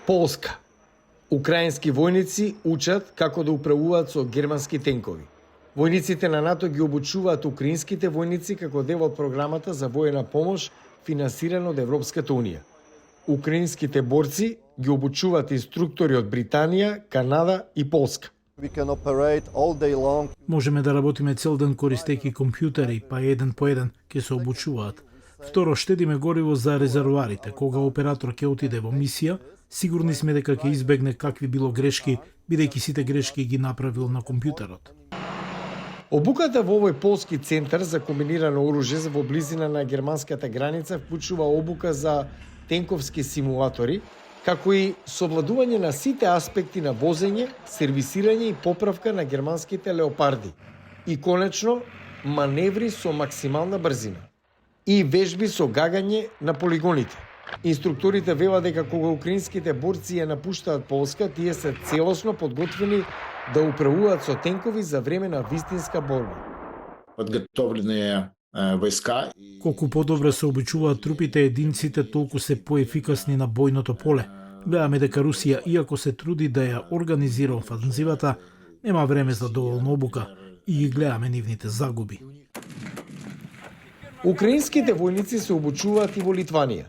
Полска. Украински војници учат како да управуваат со германски тенкови. Војниците на НАТО ги обучуваат украинските војници како дел од програмата за воена помош финансирана од Европската унија. Украинските борци ги обучуваат инструктори од Британија, Канада и Полска. Можеме да работиме цел ден користејќи компјутери, па еден по еден ќе се обучуваат. Второ, штедиме гориво за резервоарите. Кога оператор ќе отиде во мисија, сигурни сме дека ќе избегне какви било грешки, бидејќи сите грешки ги направил на компјутерот. Обуката во овој полски центар за комбинирано оружје во близина на германската граница вклучува обука за тенковски симулатори, како и совладување на сите аспекти на возење, сервисирање и поправка на германските леопарди. И конечно, маневри со максимална брзина. И вежби со гагање на полигоните. Инструкторите велат дека кога украинските борци ја напуштаат Полска, тие се целосно подготвени да управуваат со тенкови за време на вистинска борба. Подготовлене войска. Колку подобро се обучуваат трупите, единците толку се поефикасни на бојното поле. Гледаме дека Русија, иако се труди да ја организира офанзивата, нема време за доволно обука и ги гледаме нивните загуби. Украинските војници се обучуваат и во Литванија.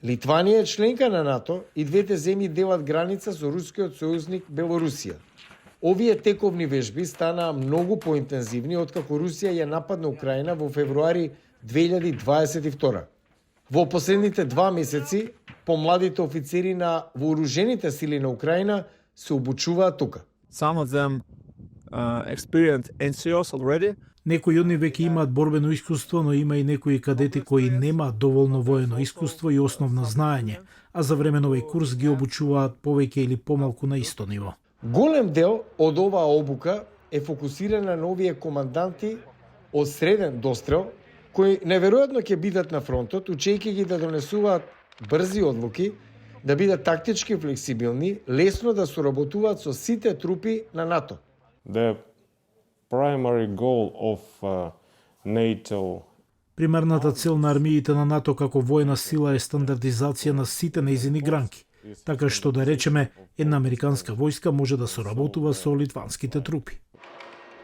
Литванија е членка на НАТО и двете земји делат граница со рускиот сојузник Белорусија. Овие тековни вежби станаа многу поинтензивни откако Русија ја нападна Украина во февруари 2022. Во последните 2 месеци, помладите офицери на вооружените сили на Украина се обучуваат тука. Some of them experienced NCOs already. Некои од нив веќе имаат борбено искуство, но има и некои кадети кои немаат доволно воено искуство и основно знаење, а за време на овој курс ги обучуваат повеќе или помалку на исто ниво. Голем дел од оваа обука е фокусирана на овие команданти од среден дострел, кои неверојатно ќе бидат на фронтот, учејќи ги да донесуваат брзи одлуки, да бидат тактички флексибилни, лесно да соработуваат со сите трупи на НАТО. The primary goal of NATO. Примерната цел на армиите на НАТО како воена сила е стандардизација на сите нејзини гранки, така што да речеме една американска војска може да соработува со литванските трупи.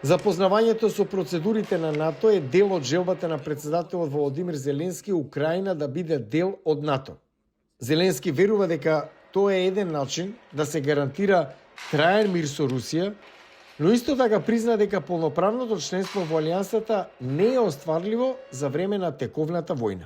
Запознавањето со процедурите на НАТО е дел од желбата на председателот Володимир Зеленски Украина да биде дел од НАТО. Зеленски верува дека тоа е еден начин да се гарантира траен мир со Русија, но исто така призна дека полноправното членство во алијансата не е остварливо за време на тековната војна.